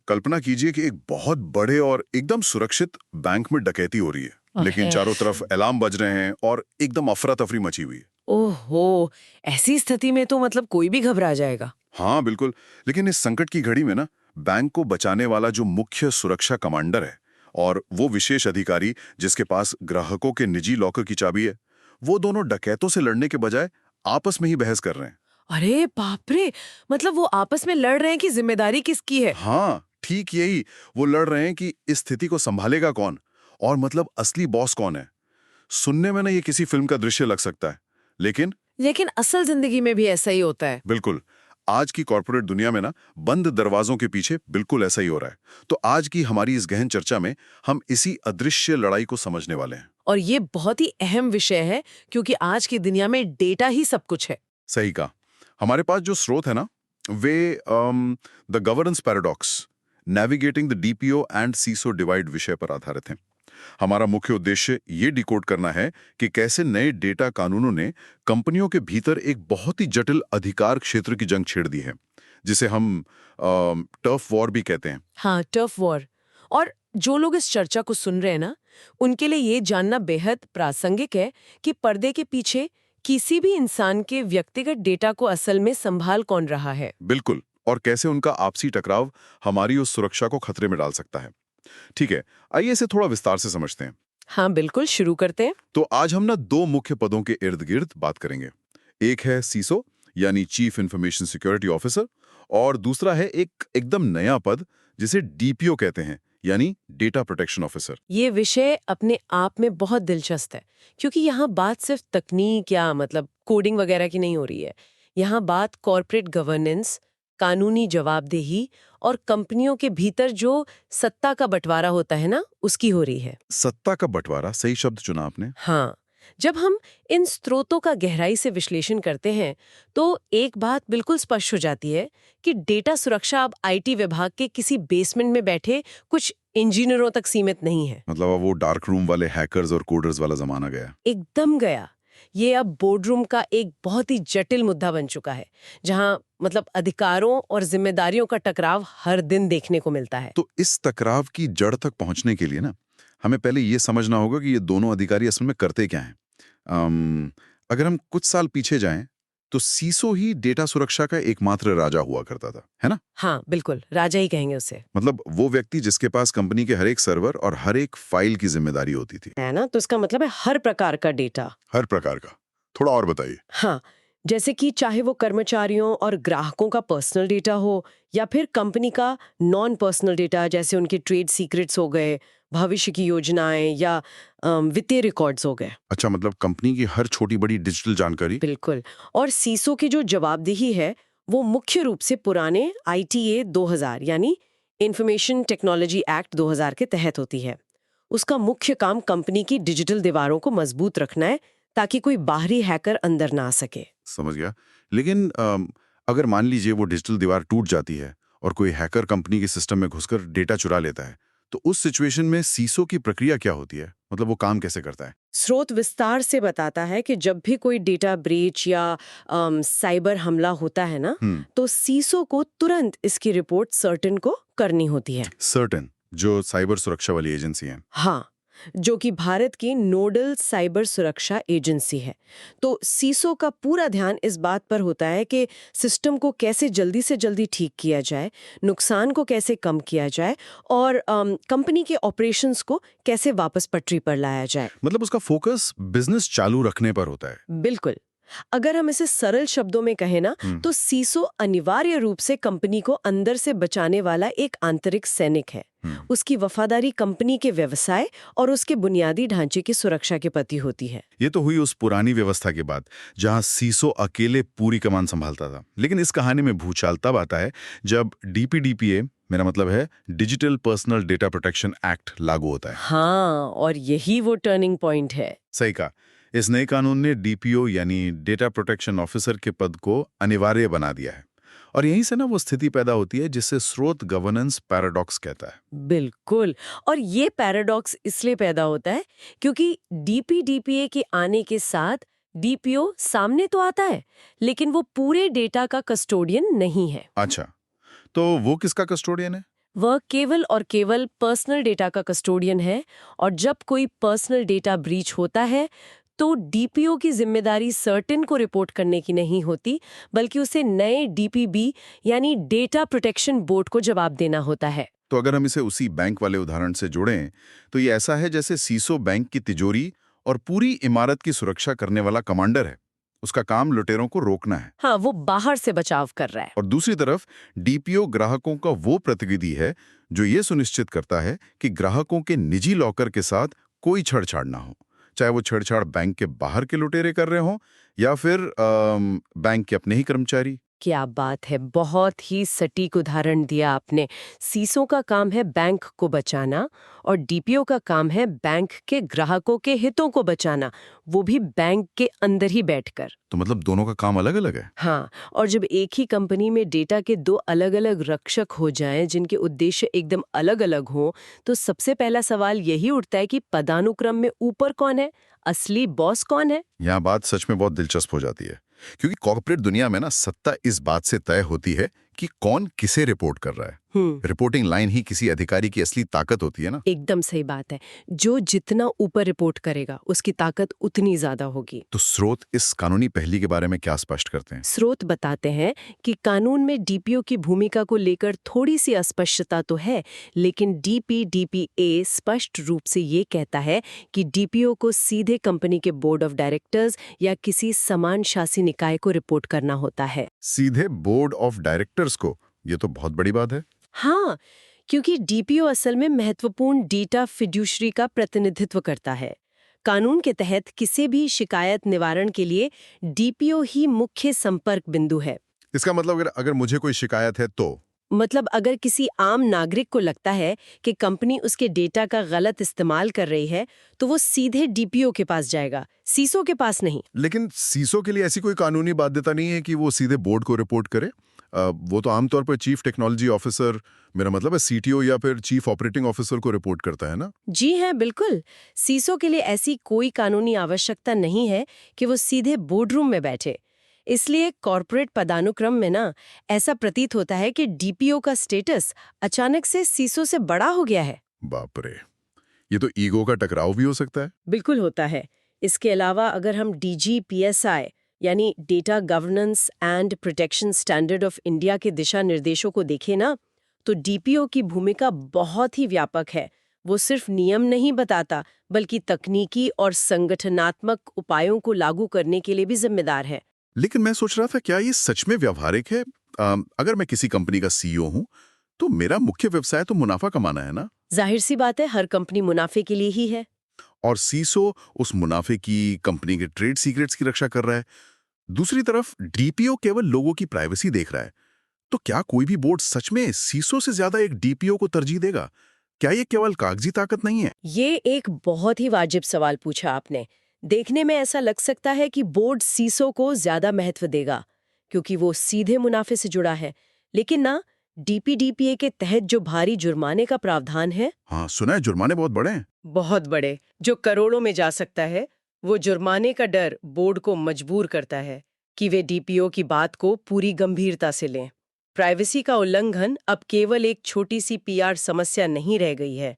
कल्पना कीजिए कि एक बहुत बड़े और एकदम सुरक्षित बैंक में डकैती हो रही है, लेकिन चारों तरफ अलार्म बज रहे हैं और एकदम अफरा तफरी मची हुई है। ओहो, ऐसी स्थिति में तो मतलब कोई भी घबरा जाएगा। हाँ बिल्कुल। लेकिन इस संकट की घड़ी में ना, बैंक को बचाने वाला जो मुख्य सुरक्षा कमांडर है और वो विशेष अधिकारी जिसके पास ग्राहकों के निजी लॉकर की चाबी है, वो दोनों डकैतों से लड़ने के बजाय आपस में ही बहस कर रहे हैं। अरे बाप रे, मतलब वो आपस में लड़ रहे हैं कि जिम्मेदारी किसकी है। हाँ ठीक यही। वो लड़ रहे हैं कि इस स्थिति को संभालेगा कौन, और मतलब असली बॉस कौन है। सुनने में ना ये किसी फिल्म का दृश्य लग सकता है, लेकिन लेकिन असल जिंदगी में भी ऐसा ही होता है। बिल्कुल आज की कॉर्पोरेट दुनिया में ना, बंद दरवाजों के पीछे बिल्कुल ऐसा ही हो रहा है। तो आज की हमारी इस गहन चर्चा में हम इसी अदृश्य लड़ाई को समझने वाले हैं। और ये बहुत ही अहम विषय है क्योंकि आज की दुनिया में डेटा ही सब कुछ है। सही कहा। हमारे पास जो स्रोत है ना, way the governance paradox, navigating the DPO and seesaw divide विषय पर आधारित हैं। हमारा मुख्य उद्देश्य ये डिकोड करना है कि कैसे नए डेटा कानूनों ने कंपनियों के भीतर एक बहुत ही जटिल अधिकार क्षेत्र की जंग छेड़ दी है, जिसे हम टर्फ वॉर भी कहते हैं। हाँ, टफ वॉर। और जो लोग इस चर्चा को सुन रहे हैं ना, उनके लिए ये जानना बेहद प्रासंगिक है कि पर्दे के पीछे किसी भी इंसान के व्यक्तिगत डेटा को असल में संभाल कौन रहा है। बिल्कुल। और कैसे उनका आपसी टकराव हमारी उस सुरक्षा को खतरे में डाल सकता है। ठीक है, आइए इसे थोड़ा विस्तार से समझते हैं। हाँ बिल्कुल, शुरू करते हैं। तो आज हम ना दो मुख्य पदों के इर्द गिर्द बात करेंगे। एक है सीसो यानी चीफ इंफॉर्मेशन सिक्योरिटी ऑफिसर, और दूसरा है एक एकदम नया पद जिसे डीपीओ कहते हैं, यानी डेटा प्रोटेक्शन ऑफिसर। ये विषय अपने आप में बहुत दिलचस्प है क्योंकि यहाँ बात सिर्फ तकनीक या मतलब कोडिंग वगैरह की नहीं हो रही है। यहाँ बात कॉर्पोरेट गवर्नेंस, कानूनी जवाबदेही और कंपनियों के भीतर जो सत्ता का बंटवारा होता है ना, उसकी हो रही है। सत्ता का बंटवारा, सही शब्द चुना आपने। हाँ, जब हम इन स्रोतों का गहराई से विश्लेषण करते हैं तो एक बात बिल्कुल स्पष्ट हो जाती है कि डेटा सुरक्षा अब आईटी विभाग के किसी बेसमेंट में बैठे कुछ इंजीनियरों तक सीमित नहीं है। मतलब अब वो डार्क रूम वाले हैकर्स और कोडर्स वाला जमाना गया। एकदम गया। ये अब बोर्डरूम का एक बहुत ही जटिल मुद्दा बन चुका है, जहां मतलब अधिकारों और जिम्मेदारियों का टकराव हर दिन देखने को मिलता है। तो इस टकराव की जड़ तक पहुंचने के लिए ना, हमें पहले ये समझना होगा कि ये दोनों अधिकारी असल में करते क्या हैं। अगर हम कुछ साल पीछे जाएं, तो सीसो ही डेटा सुरक्षा का एकमात्र राजा हुआ करता था, है ना? हाँ बिल्कुल, राजा ही कहेंगे उसे। मतलब वो व्यक्ति जिसके पास कंपनी के हर एक सर्वर और हर एक फाइल की जिम्मेदारी होती थी। है ना, तो इसका मतलब है हर प्रकार का डेटा। हर प्रकार का। थोड़ा और बताइए। हाँ, जैसे कि चाहे वो कर्मचारियों और ग्राहकों का पर्सनल डेटा हो या फिर कंपनी का नॉन पर्सनल डेटा, जैसे उनके ट्रेड सीक्रेट्स हो गए, भविष्य की योजनाएं या वित्तीय रिकॉर्ड्स हो गए। अच्छा, मतलब कंपनी की हर छोटी बड़ी डिजिटल जानकारी। बिल्कुल। और सीसो की जो जवाबदेही है वो मुख्य रूप से पुराने आईटीए 2000 यानी इंफॉर्मेशन टेक्नोलॉजी एक्ट 2000 के तहत होती है। उसका मुख्य काम कंपनी की डिजिटल दीवारों को मजबूत रखना है ताकि कोई बाहरी हैकर अंदर ना आ सके। समझ गया। लेकिन अगर मान लीजिए वो डिजिटल दीवार टूट जाती है और कोई हैकर कंपनी के सिस्टम में घुसकर डेटा चुरा लेता है, तो उस सिचुएशन में सीसो की प्रक्रिया क्या होती है? मतलब वो काम कैसे करता है? स्रोत विस्तार से बताता है कि जब भी कोई डेटा ब्रीच या साइबर हमला होता है ना, तो सीसो को तुरंत इसकी रिपोर्ट सर्टन को करनी होती है। सर्टन, जो साइबर सुरक्षा वाली एजेंसी है। हाँ, जो कि भारत की नोडल साइबर सुरक्षा एजेंसी है। तो सीसो का पूरा ध्यान इस बात पर होता है कि सिस्टम को कैसे जल्दी से जल्दी ठीक किया जाए, नुकसान को कैसे कम किया जाए और कंपनी के ऑपरेशंस को कैसे वापस पटरी पर लाया जाए। मतलब उसका फोकस बिजनेस चालू रखने पर होता है। बिल्कुल। अगर हम इसे सरल शब्दों में कहें ना, तो सीसो अनिवार्य रूप से कंपनी को अंदर से बचाने वाला एक आंतरिक सैनिक है। उसकी वफादारी कंपनी के व्यवसाय और उसके बुनियादी ढांचे की सुरक्षा के प्रति होती है। ये तो हुई उस पुरानी व्यवस्था के बाद, जहां सीसो अकेले पूरी कमान संभालता था। लेकिन इस कहानी में भूचाल तब आता है जब डीपीडीपीए, मेरा मतलब है digital personal data protection act, लागू होता है। हाँ, और यही वो टर्निंग पॉइंट है। सही कहा। इस नए कानून ने डीपीओ यानी डेटा प्रोटेक्शन ऑफिसर के पद को अनिवार्य बना दिया है। और यहीं से ना वो स्थिति पैदा होती है जिसे स्रोत गवर्नेंस पैराडॉक्स कहता है। बिल्कुल। और ये पैराडॉक्स इसलिए पैदा होता है क्योंकि डीपीडीपीए के आने के साथ डीपीओ सामने तो आता है, लेकिन वो पूरे डेटा का कस्टोडियन नहीं है। अच्छा, तो वो किसका कस्टोडियन है? वह केवल और केवल पर्सनल डेटा का कस्टोडियन है और जब कोई पर्सनल डेटा ब्रीच होता है तो डीपीओ की जिम्मेदारी सर्टेन को रिपोर्ट करने की नहीं होती, बल्कि उसे नए डीपीबी यानी डेटा प्रोटेक्शन बोर्ड को जवाब देना होता है। तो अगर हम इसे उसी बैंक वाले उदाहरण से जोड़ें तो ये ऐसा है जैसे सीसो बैंक की तिजोरी और पूरी इमारत की सुरक्षा करने वाला कमांडर है। उसका काम लुटेरों को रोकना है। हाँ, वो बाहर से बचाव कर रहा है। और दूसरी तरफ डीपीओ ग्राहकों का वो प्रतिनिधि है जो ये सुनिश्चित करता है कि ग्राहकों के निजी लॉकर के साथ कोई छेड़छाड़ ना हो, चाहे वो छेड़छाड़ बैंक के बाहर के लुटेरे कर रहे हों या फिर बैंक के अपने ही कर्मचारी। क्या बात है, बहुत ही सटीक उदाहरण दिया आपने। सीसो का काम है बैंक को बचाना और डीपीओ का काम है बैंक के ग्राहकों के हितों को बचाना, वो भी बैंक के अंदर ही बैठकर। तो मतलब दोनों का काम अलग अलग है। हाँ, और जब एक ही कंपनी में डेटा के दो अलग-अलग रक्षक हो जाएं जिनके उद्देश्य एकदम अलग-अलग हों, तो सबसे पहला सवाल यही उठता है कि पदानुक्रम में ऊपर कौन है, असली बॉस कौन है? यहाँ बात सच में बहुत दिलचस्प हो जाती है, क्योंकि कॉर्पोरेट दुनिया में ना सत्ता इस बात से तय होती है कि कौन किसे रिपोर्ट कर रहा है। रिपोर्टिंग लाइन ही किसी अधिकारी की असली ताकत होती है ना। एकदम सही बात है। जो जितना ऊपर रिपोर्ट करेगा उसकी ताकत उतनी ज्यादा होगी। तो स्रोत इस कानूनी पहली के बारे में क्या स्पष्ट करते हैं? स्रोत बताते हैं कि कानून में डीपीओ की भूमिका को लेकर थोड़ी सी अस्पष्टता तो है, लेकिन डीपीडीपीए स्पष्ट रूप से ये कहता है कि डीपीओ को सीधे कंपनी के बोर्ड ऑफ डायरेक्टर्स या किसी समान शासी निकाय को रिपोर्ट करना होता है। सीधे बोर्ड ऑफ डायरेक्टर्स को? ये तो बहुत बड़ी बात है। हाँ, क्योंकि डीपीओ असल में महत्वपूर्ण डेटा फिड्यूशरी का प्रतिनिधित्व करता है। कानून के तहत किसी भी शिकायत निवारण के लिए डीपीओ ही मुख्य संपर्क बिंदु है। इसका मतलब अगर मुझे कोई शिकायत है तो? मतलब अगर किसी आम नागरिक को लगता है कि कंपनी उसके डेटा का गलत इस्तेमाल कर रही है, तो वो सीधे डीपीओ के पास जाएगा, सीसो के पास नहीं। लेकिन सीसो के लिए ऐसी कोई कानूनी बाध्यता नहीं है कि वो सीधे बोर्ड को रिपोर्ट करे। वो तो आमतौर पर चीफ टेक्नोलॉजी ऑफिसर, मेरा मतलब है सीटीओ या फिर चीफ ऑपरेटिंग ऑफिसर को रिपोर्ट करता है ना। जी हैं, बिल्कुल। सीसो के लिए ऐसी कोई कानूनी आवश्यकता नहीं है कि वो सीधे बोर्डरूम में बैठे। इसलिए कॉर्पोरेट पदानुक्रम में ना ऐसा प्रतीत होता है कि डीपीओ का स्टेटस अचानक से सीसो से बड़ा हो गया है। बाप रे, ये तो ईगो का टकराव भी हो सकता है। बिल्कुल होता है। इसके अलावा अगर हम डीजीपीएसआई यानी data governance and protection standard of India के दिशा निर्देशों को देखें ना, तो डीपीओ की भूमिका बहुत ही व्यापक है। वो सिर्फ नियम नहीं बताता, बल्कि तकनीकी और संगठनात्मक उपायों को लागू करने के लिए भी जिम्मेदार है। लेकिन मैं सोच रहा था, क्या ये सच में व्यावहारिक है? अगर मैं किसी कंपनी का सीईओ हूं तो मेरा मुख्य व्यवसाय तो मुनाफा कमाना है ना। जाहिर सी बात है, हर कंपनी मुनाफे के लिए ही है। और सीसो उस मुनाफे की, कंपनी के ट्रेड सीक्रेट्स की रक्षा कर रहा है। दूसरी तरफ डीपीओ केवल लोगों की प्राइवेसी देख रहा है। तो क्या कोई भी बोर्ड सच में सीसो से ज्यादा एक डीपीओ को तरजीह देगा? क्या ये केवल कागजी ताकत नहीं है? ये एक बहुत ही वाजिब सवाल पूछा आपने। देखने में ऐसा लग सकता है कि बोर्ड सीसो को ज्यादा महत्व देगा क्योंकि वो सीधे मुनाफे से जुड़ा है, लेकिन ना, डीपीडीपीए के तहत जो भारी जुर्माने का प्रावधान है, हाँ, सुना है जुर्माने बहुत बड़े हैं। बहुत बड़े, जो करोड़ों में जा सकता है, वो जुर्माने का डर बोर्ड को मजबूर करता है कि वे डीपीओ की बात को पूरी गंभीरता से लें। प्राइवेसी का उल्लंघन अब केवल एक छोटी सी पीआर समस्या नहीं रह गई है।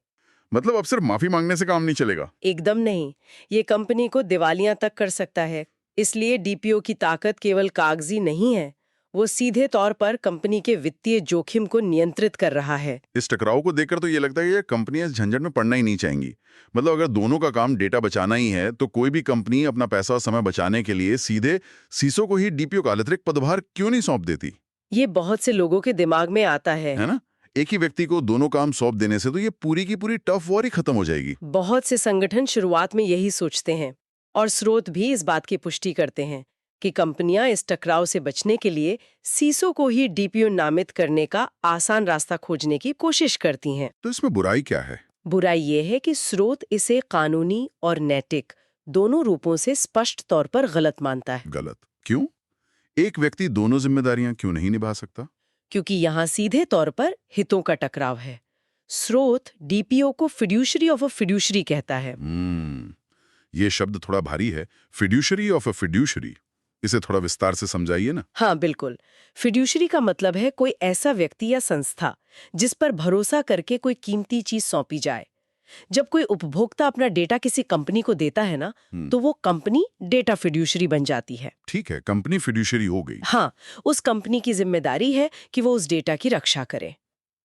मतलब अब सिर्फ माफी मांगने से काम नहीं चलेगा? एकदम नहीं, ये कंपनी को दिवालिया तक कर सकता है। इसलिए डीपीओ की ताकत केवल कागजी नहीं है, वो सीधे तौर पर कंपनी के वित्तीय जोखिम को नियंत्रित कर रहा है। इस टकराव को देखकर तो ये लगता है कि ये कंपनियां इस झंझट में पड़ना ही नहीं चाहेंगी। मतलब अगर दोनों का काम डेटा बचाना ही है तो कोई भी कंपनी अपना पैसा और समय बचाने के लिए सीधे सीसो को ही डीपीओ का अतिरिक्त पदभार क्यों नहीं सौंप देती? ये बहुत से लोगों के दिमाग में आता है ना? एक ही व्यक्ति को दोनों काम सौंप देने से तो ये पूरी की पूरी टफ वॉर ही खत्म हो जाएगी। बहुत से संगठन शुरुआत में यही सोचते हैं और स्रोत भी इस बात की पुष्टि करते हैं कि कंपनियां इस टकराव से बचने के लिए सीसो को ही डीपीओ नामित करने का आसान रास्ता खोजने की कोशिश करती हैं। तो इसमें बुराई क्या है? बुराई ये है कि स्रोत इसे कानूनी और नैतिक दोनों रूपों से स्पष्ट तौर पर गलत मानता है। गलत क्यों? एक व्यक्ति दोनों जिम्मेदारियां क्यों नहीं निभा सकता? क्योंकि यहाँ सीधे तौर पर हितों का टकराव है। स्रोत डीपीओ को फिड्यूशरी ऑफ अ फिड्यूशरी कहता है। ये शब्द थोड़ा भारी है, फिड्यूशरी ऑफ अ फिड्यूशरी। इसे थोड़ा विस्तार से समझाइए ना। हाँ बिल्कुल। फिड्यूशरी का मतलब है कोई ऐसा व्यक्ति या संस्था जिस पर भरोसा करके कोई कीमती चीज सौंपी जाए। जब कोई उपभोक्ता अपना डेटा किसी कंपनी को देता है ना, तो वो कंपनी डेटा फिड्यूशरी बन जाती है। ठीक है, कंपनी फिड्यूशरी हो गई। हाँ, उस कंपनी की जिम्मेदारी है कि वो उस डेटा की रक्षा करे।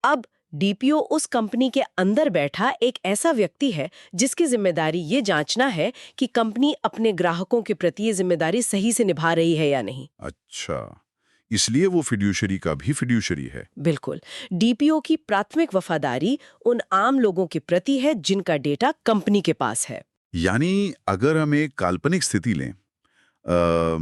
अब डीपीओ उस कंपनी के अंदर बैठा एक ऐसा व्यक्ति है जिसकी जिम्मेदारी ये जांचना है कि कंपनी अपने ग्राहकों के प्रति ये जिम्मेदारी सही से निभा रही है या नहीं। अच्छा, इसलिए वो फिड्यूशरी का भी फिड्यूशरी है। बिल्कुल। डीपीओ की प्राथमिक वफादारी उन आम लोगों के प्रति है जिनका डेटा कंपनी के पास है। यानी अगर हम एक काल्पनिक स्थिति लें,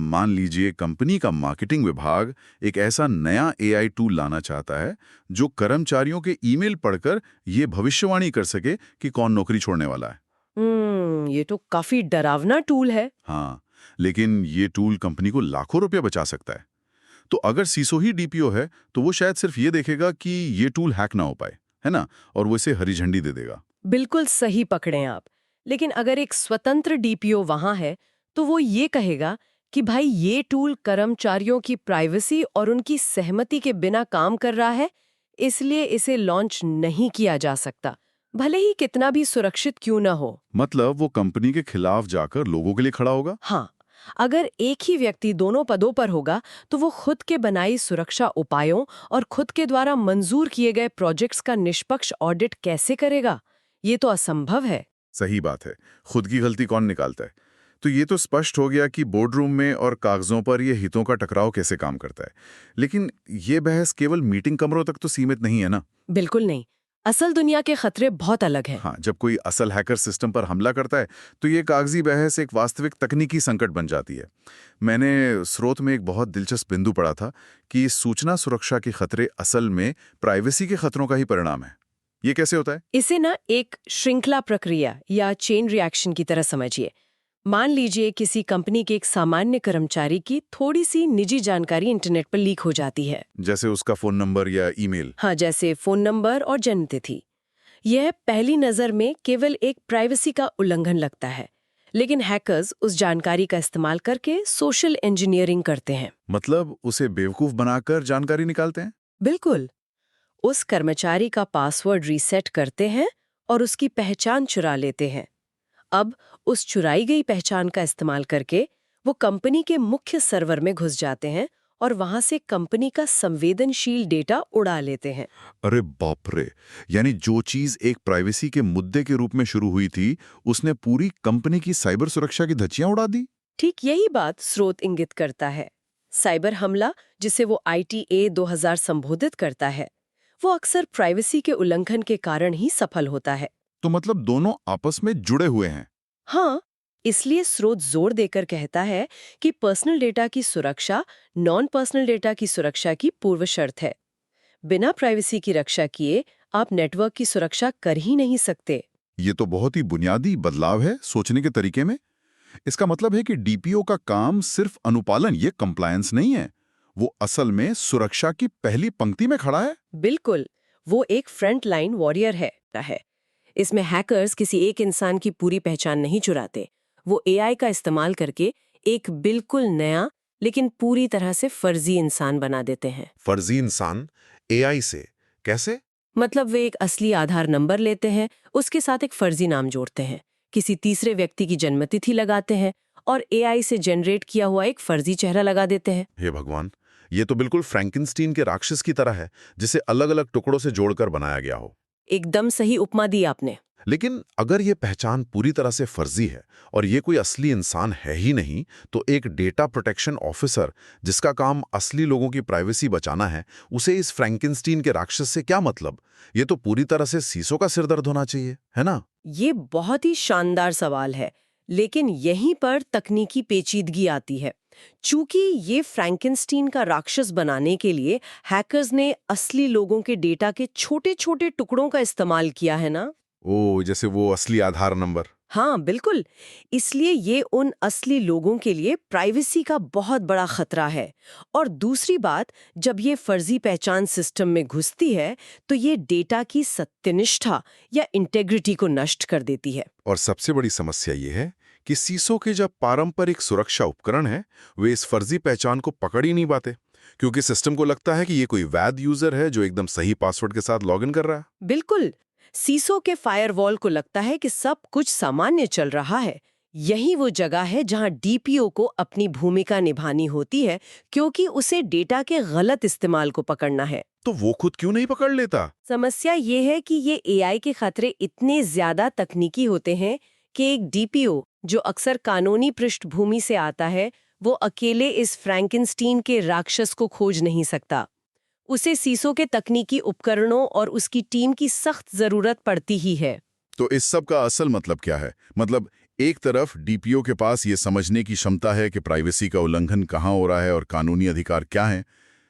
मान लीजिए कंपनी का मार्केटिंग विभाग एक ऐसा नया एआई टूल लाना चाहता है जो कर्मचारियों के ईमेल पढ़कर ये भविष्यवाणी कर सके कि कौन नौकरी छोड़ने वाला है। ये तो काफी डरावना टूल है। हाँ, लेकिन ये टूल कंपनी को लाखों रुपए बचा सकता है। तो अगर सीसो ही डीपीओ है तो वो शायद सिर्फ ये देखेगा कि ये टूल हैक ना हो पाए, है ना, और वो इसे हरी झंडी दे देगा। बिल्कुल सही पकड़े आप। लेकिन अगर एक स्वतंत्र डीपीओ वहां है तो वो ये कहेगा कि भाई ये टूल कर्मचारियों की प्राइवेसी और उनकी सहमति के बिना काम कर रहा है, इसलिए इसे लॉन्च नहीं किया जा सकता, भले ही कितना भी सुरक्षित क्यों ना हो। मतलब वो कंपनी के खिलाफ जाकर लोगों के लिए खड़ा होगा। हाँ, अगर एक ही व्यक्ति दोनों पदों पर होगा तो वो खुद के बनाई सुरक्षा उपायों और खुद के द्वारा मंजूर किए गए प्रोजेक्ट्स का निष्पक्ष ऑडिट कैसे करेगा? ये तो असंभव है। सही बात है, खुद की गलती कौन निकालता है। तो ये तो स्पष्ट हो गया कि बोर्डरूम में और कागजों पर ये हितों का टकराव कैसे काम करता है। लेकिन ये बहस केवल मीटिंग कमरों तक तो सीमित नहीं है ना। बिल्कुल नहीं। असल दुनिया के खतरे बहुत अलग हैं। हाँ, जब कोई असल हैकर सिस्टम पर हमला करता है तो ये कागजी बहस एक वास्तविक तकनीकी संकट बन जाती है। मैंने स्रोत में एक बहुत दिलचस्प बिंदु पढ़ा था कि सूचना सुरक्षा के खतरे असल में प्राइवेसी के खतरों का ही परिणाम है। ये कैसे होता है? इसे ना एक श्रृंखला प्रक्रिया या चेन रिएक्शन की तरह समझिए। मान लीजिए किसी कंपनी के एक सामान्य कर्मचारी की थोड़ी सी निजी जानकारी इंटरनेट पर लीक हो जाती है। जैसे उसका फोन नंबर या ईमेल। हाँ, जैसे फोन नंबर और जन्मतिथि। यह पहली नजर में केवल एक प्राइवेसी का उल्लंघन लगता है, लेकिन हैकर्स उस जानकारी का इस्तेमाल करके सोशल इंजीनियरिंग करते हैं। मतलब उसे बेवकूफ बनाकर जानकारी निकालते हैं। बिल्कुल। उस कर्मचारी का पासवर्ड रीसेट करते हैं और उसकी पहचान चुरा लेते हैं। अब उस चुराई गई पहचान का इस्तेमाल करके वो कंपनी के मुख्य सर्वर में घुस जाते हैं और वहां से कंपनी का संवेदनशील डेटा उड़ा लेते हैं। अरे बाप रे, यानी जो चीज एक प्राइवेसी के मुद्दे के रूप में शुरू हुई थी उसने पूरी कंपनी की साइबर सुरक्षा की धज्जियां उड़ा दी। ठीक यही बात स्रोत इंगित करता है। साइबर हमला, जिसे वो ITA 2000 संबोधित करता है, वो अक्सर प्राइवेसी के उल्लंघन के कारण ही सफल होता है। तो मतलब दोनों आपस में जुड़े हुए हैं। हाँ, इसलिए स्रोत जोर देकर कहता है कि पर्सनल डेटा की सुरक्षा नॉन पर्सनल डेटा की सुरक्षा की पूर्व शर्त है। बिना प्राइवेसी की रक्षा किए आप नेटवर्क की सुरक्षा कर ही नहीं सकते। ये तो बहुत ही बुनियादी बदलाव है सोचने के तरीके में। इसका मतलब है कि डीपीओ का काम सिर्फ अनुपालन, ये कंप्लायंस नहीं है, वो असल में सुरक्षा की पहली पंक्ति में खड़ा है। बिल्कुल, वो एक फ्रंट लाइन वॉरियर है। इसमें हैकर्स किसी एक इंसान की पूरी पहचान नहीं चुराते, वो AI का इस्तेमाल करके एक बिल्कुल नया लेकिन पूरी तरह से फर्जी इंसान बना देते हैं। फर्जी इंसान AI से कैसे? मतलब वे एक असली आधार नंबर लेते हैं, उसके साथ एक फर्जी नाम जोड़ते हैं, किसी तीसरे व्यक्ति की जन्मतिथि लगाते हैं और AI से जनरेट किया हुआ एक फर्जी चेहरा लगा देते हैं। हे भगवान, ये तो बिल्कुल फ्रैंकेनस्टीन के राक्षस की तरह है, जिसे अलग अलग टुकड़ों से जोड़कर बनाया गया हो। एकदम सही उपमा दी आपने। लेकिन अगर ये पहचान पूरी तरह से फर्जी है और ये कोई असली इंसान है ही नहीं, तो एक डेटा प्रोटेक्शन ऑफिसर जिसका काम असली लोगों की प्राइवेसी बचाना है, उसे इस फ्रैंकेनस्टीन के राक्षस से क्या मतलब? ये तो पूरी तरह से सीसो का सिरदर्द होना चाहिए, है ना? ये बहुत ही शानदार सवाल है, लेकिन यहीं पर तकनीकी पेचीदगी आती है। चूंकि ये फ्रैंकेनस्टीन का राक्षस बनाने के लिए हैकर्स ने असली लोगों के डेटा के छोटे-छोटे टुकड़ों का इस्तेमाल किया है ना। ओ, जैसे वो असली आधार नंबर। हाँ बिल्कुल, इसलिए ये उन असली लोगों के लिए प्राइवेसी का बहुत बड़ा खतरा है। और दूसरी बात, जब ये फर्जी पहचान सिस्टम में घुसती है तो ये डेटा की सत्यनिष्ठा या इंटेग्रिटी को नष्ट कर देती है। और सबसे बड़ी समस्या ये है कि सीसो के जब पारंपरिक सुरक्षा उपकरण हैं, वे इस फर्जी पहचान को पकड़ ही नहीं पाते, क्योंकि सिस्टम को लगता है कि ये कोई वैध यूजर है जो एकदम सही पासवर्ड के साथ लॉगिन कर रहा है। बिल्कुल। सीसो के फायरवॉल को लगता है कि सब कुछ सामान्य चल रहा है। यही वो जगह है जहां डीपीओ को अपनी भूमिका निभानी होती है, क्योंकि उसे डेटा के गलत इस्तेमाल को पकड़ना है। तो वो खुद क्यों नहीं पकड़ लेता? समस्या ये है कि ये एआई के खतरे इतने ज्यादा तकनीकी होते हैं कि एक डीपीओ जो अक्सर कानूनी पृष्ठभूमि से आता है, वो अकेले इस फ्रैंकेनस्टीन के राक्षस को खोज नहीं सकता। उसे सीसो के तकनीकी उपकरणों और उसकी टीम की सख्त जरूरत पड़ती ही है। तो इस सब का असल मतलब क्या है? मतलब एक तरफ डीपीओ के पास ये समझने की क्षमता है कि प्राइवेसी का उल्लंघन कहाँ हो रहा है और कानूनी अधिकार क्या हैं,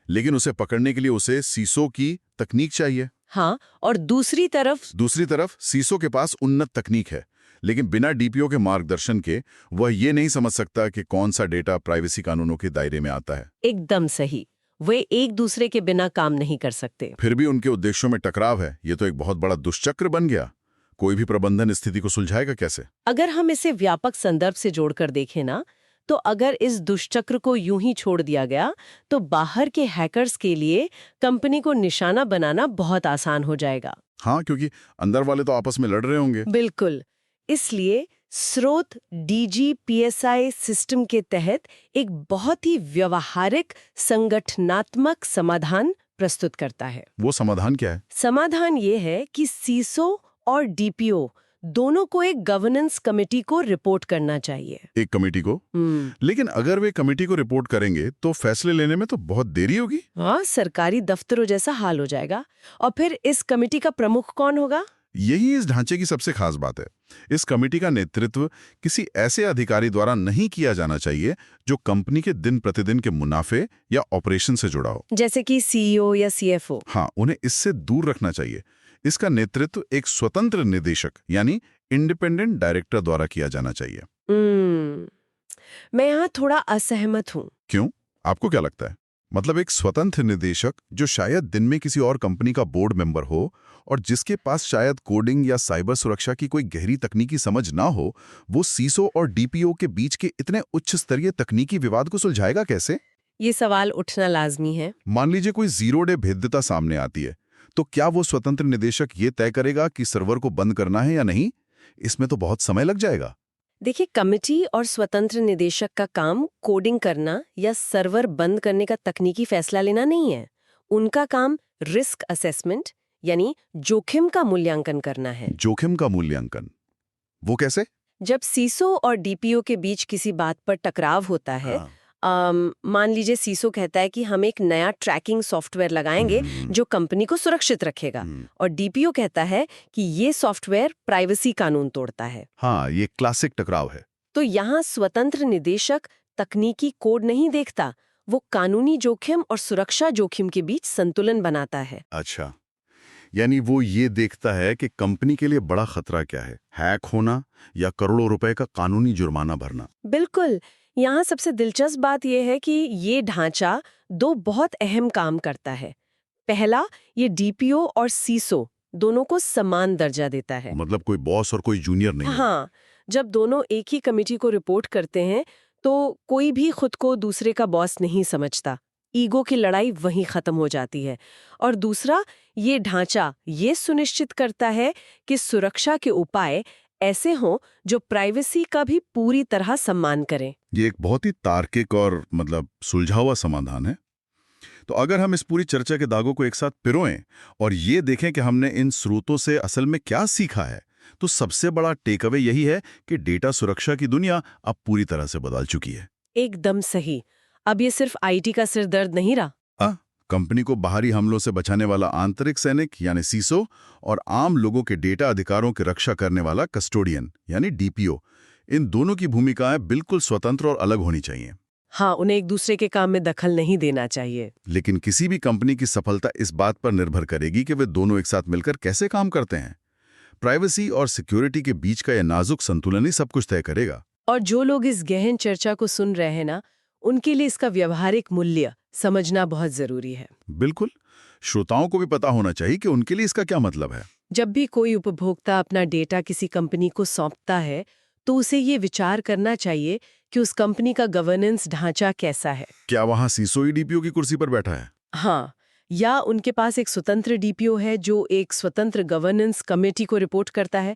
लेकिन उसे पकड़ने के लिए उसे सीसो की तकनीक चाहिए। हाँ, और दूसरी तरफ सीसो के पास उन्नत तकनीक है, लेकिन बिना डीपीओ के मार्गदर्शन के वह ये नहीं समझ सकता कि कौन सा डेटा प्राइवेसी कानूनों के दायरे में आता है। एकदम सही। वे एक दूसरे के बिना काम नहीं कर सकते। फिर भी उनके उद्देश्यों में टकराव है। ये तो एक बहुत बड़ा दुष्चक्र बन गया। कोई भी प्रबंधन स्थिति को सुलझाएगा कैसे? अगर हम इसे व्यापक संदर्भ से जोड़कर देखें ना, तो अगर इस दुष्चक्र को यूं ही छोड़ दिया गया, तो बाहर के हैकर्स के लिए कंपनी को निशाना बनाना बहुत आसान हो जाएगा। हाँ, क्योंकि अंदर वाले तो आपस में लड़ रहे होंगे। बिल्कुल। इसलिए स्रोत डीजीपीएसआई सिस्टम के तहत एक बहुत ही व्यवहारिक संगठनात्मक समाधान प्रस्तुत करता है। वो समाधान क्या है? समाधान ये है कि सीसो और डीपीओ दोनों को एक गवर्नेंस कमेटी को रिपोर्ट करना चाहिए। एक कमेटी को? लेकिन अगर वे कमेटी को रिपोर्ट करेंगे तो फैसले लेने में तो बहुत देरी होगी। हाँ, सरकारी दफ्तरों जैसा हाल हो जाएगा। और फिर इस कमेटी का प्रमुख कौन होगा? यही इस ढांचे की सबसे खास बात है। इस कमेटी का नेतृत्व किसी ऐसे अधिकारी द्वारा नहीं किया जाना चाहिए जो कंपनी के दिन प्रतिदिन के मुनाफे या ऑपरेशन से जुड़ा हो, जैसे कि सीईओ या सीएफओ। हाँ, उन्हें इससे दूर रखना चाहिए। इसका नेतृत्व एक स्वतंत्र निदेशक यानी इंडिपेंडेंट डायरेक्टर द्वारा किया जाना चाहिए। मैं यहाँ थोड़ा असहमत हूँ। क्यों? आपको क्या लगता है? मतलब एक स्वतंत्र निदेशक जो शायद दिन में किसी और कंपनी का बोर्ड मेंबर हो और जिसके पास शायद कोडिंग या साइबर सुरक्षा की कोई गहरी तकनीकी समझ ना हो, वो सीसो और डीपीओ के बीच के इतने उच्च स्तरीय तकनीकी विवाद को सुलझाएगा कैसे? ये सवाल उठना लाजमी है। मान लीजिए कोई जीरो डे भेद्यता सामने आती है, तो क्या वो स्वतंत्र निदेशक ये तय करेगा कि सर्वर को बंद करना है या नहीं? इसमें तो बहुत समय लग जाएगा। देखिए, कमेटी और स्वतंत्र निदेशक का काम कोडिंग करना या सर्वर बंद करने का तकनीकी फैसला लेना नहीं है। उनका काम रिस्क असेसमेंट यानी जोखिम का मूल्यांकन करना है। जोखिम का मूल्यांकन? वो कैसे? जब सीसो और डीपीओ के बीच किसी बात पर टकराव होता है, हाँ। मान लीजिए सीसो कहता है कि हम एक नया ट्रैकिंग सॉफ्टवेयर लगाएंगे जो कंपनी को सुरक्षित रखेगा, और डीपीओ कहता है कि ये सॉफ्टवेयर प्राइवेसी कानून तोड़ता है। हाँ, ये क्लासिक टकराव है। तो यहाँ स्वतंत्र निदेशक तकनीकी कोड नहीं देखता, वो कानूनी जोखिम और सुरक्षा जोखिम के बीच संतुलन बनाता है। अच्छा, यानी वो ये देखता है कि कंपनी के लिए बड़ा खतरा क्या है, हैक होना या करोड़ों रुपए का कानूनी जुर्माना भरना। बिल्कुल। यहाँ सबसे दिलचस्प बात यह है कि ये ढांचा दो बहुत अहम काम करता है। पहला, ये डीपीओ और सीसो दोनों को समान दर्जा देता है। मतलब कोई बॉस और कोई जूनियर नहीं है। हाँ, जब दोनों एक ही कमेटी को रिपोर्ट करते हैं तो कोई भी खुद को दूसरे का बॉस नहीं समझता। ईगो की लड़ाई वहीं खत्म हो जाती है। और दूसरा, ये ढांचा ये सुनिश्चित करता है कि सुरक्षा के उपाय ऐसे हों जो प्राइवेसी का भी पूरी तरह सम्मान करें। ये एक बहुत ही तार्किक और मतलब सुलझा हुआ समाधान है। तो अगर हम इस पूरी चर्चा के दागों को एक साथ पिरोएं और ये देखें कि हमने इन स्रोतों से असल में क्या सीखा है, तो सबसे बड़ा टेक अवे यही है कि डेटा सुरक्षा की दुनिया अब पूरी तरह से बदल चुकी है। एकदम सही। अब ये सिर्फ आईटी का सिरदर्द नहीं रहा। कंपनी को बाहरी हमलों से बचाने वाला आंतरिक सैनिक यानी सीसो और आम लोगों के डेटा अधिकारों की रक्षा करने वाला कस्टोडियन यानी डीपीओ, इन दोनों की भूमिकाएं बिल्कुल स्वतंत्र और अलग होनी चाहिए। हाँ, उन्हें एक दूसरे के काम में दखल नहीं देना चाहिए। लेकिन किसी भी कंपनी की सफलता इस बात पर निर्भर करेगी कि वे दोनों एक साथ मिलकर कैसे काम करते हैं। प्राइवेसी और सिक्योरिटी के बीच का यह नाजुक संतुलन ही सब कुछ तय करेगा। और जो लोग इस गहन चर्चा को सुन रहे हैं ना, उनके लिए इसका व्यवहारिक मूल्य समझना बहुत जरूरी है। बिल्कुल, श्रोताओं को भी पता होना चाहिए कि उनके लिए इसका क्या मतलब है। जब भी कोई उपभोक्ता अपना डेटा किसी कंपनी को सौंपता है, तो उसे ये विचार करना चाहिए कि उस कंपनी का गवर्नेंस ढांचा कैसा है। क्या वहाँ सीसो ही डीपीओ की कुर्सी पर बैठा है? हाँ, या उनके पास एक स्वतंत्र डीपीओ है जो एक स्वतंत्र गवर्नेंस कमेटी को रिपोर्ट करता है।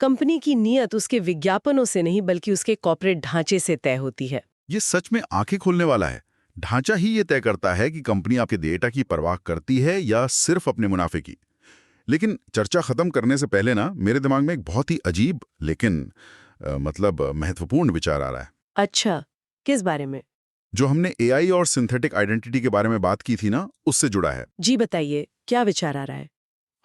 कंपनी की नीयत उसके विज्ञापनों से नहीं बल्कि उसके कॉर्पोरेट ढांचे से तय होती है। ये सच में आंखें खोलने वाला है। ढांचा ही ये तय करता है कि कंपनी आपके डेटा की परवाह करती है या सिर्फ अपने मुनाफे की। लेकिन चर्चा खत्म करने से पहले ना मेरे दिमाग में एक बहुत ही अजीब लेकिन महत्वपूर्ण विचार आ रहा है। अच्छा, किस बारे में? जो हमने एआई और सिंथेटिक आइडेंटिटी के बारे में बात की थी ना, उससे जुड़ा है। जी बताइए, क्या विचार आ रहा है?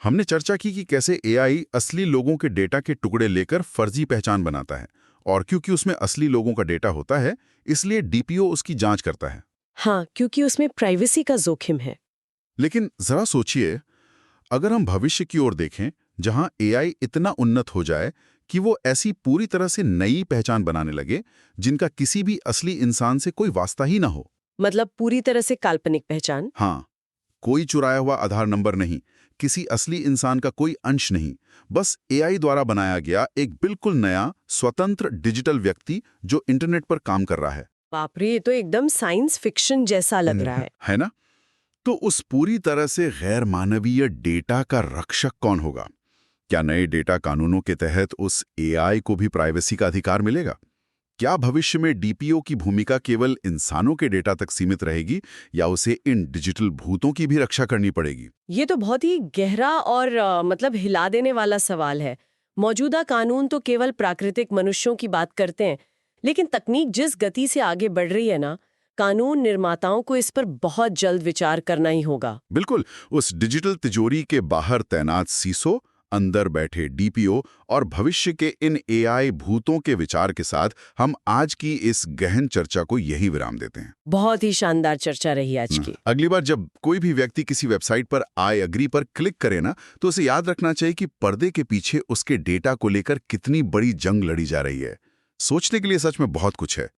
हमने चर्चा की कि कैसे एआई असली लोगों के डेटा के टुकड़े लेकर फर्जी पहचान बनाता है, और क्योंकि उसमें असली लोगों का डेटा होता है इसलिए डीपीओ उसकी जांच करता है। हाँ, क्योंकि उसमें प्राइवेसी का जोखिम है। लेकिन जरा सोचिए, अगर हम भविष्य की ओर देखें जहां एआई इतना उन्नत हो जाए कि वो ऐसी पूरी तरह से नई पहचान बनाने लगे जिनका किसी भी असली इंसान से कोई वास्ता ही ना हो। मतलब पूरी तरह से काल्पनिक पहचान? हाँ, कोई चुराया हुआ आधार नंबर नहीं, किसी असली इंसान का कोई अंश नहीं, बस एआई द्वारा बनाया गया एक बिल्कुल नया स्वतंत्र डिजिटल व्यक्ति जो इंटरनेट पर काम कर रहा है। बाप रे, ये तो एकदम साइंस फिक्शन जैसा लग रहा है। है ना? तो उस पूरी तरह से गैर मानवीय डेटा का रक्षक कौन होगा? क्या नए डेटा कानूनों के तहत उस एआई को भी प्राइवेसी का अधिकार मिलेगा? क्या भविष्य में डीपीओ की भूमिका केवल इंसानों के डेटा तक सीमित रहेगी या उसे इन डिजिटल भूतों की भी रक्षा करनी पड़ेगी? ये तो बहुत ही गहरा और हिला देने वाला सवाल है। मौजूदा कानून तो केवल प्राकृतिक मनुष्यों की बात करते हैं, लेकिन तकनीक जिस गति से आगे बढ़ रही है ना, कानून निर्माताओं को इस पर बहुत जल्द विचार करना ही होगा। बिल्कुल, उस डिजिटल तिजोरी के बाहर तैनात सीसो, अंदर बैठे डीपीओ और भविष्य के इन एआई भूतों के विचार के साथ हम आज की इस गहन चर्चा को यही विराम देते हैं। बहुत ही शानदार चर्चा रही आज की। अगली बार जब कोई भी व्यक्ति किसी वेबसाइट पर आई एग्री पर क्लिक करे ना, तो उसे याद रखना चाहिए कि पर्दे के पीछे उसके डेटा को लेकर कितनी बड़ी जंग लड़ी जा रही है। सोचने के लिए सच में बहुत कुछ है।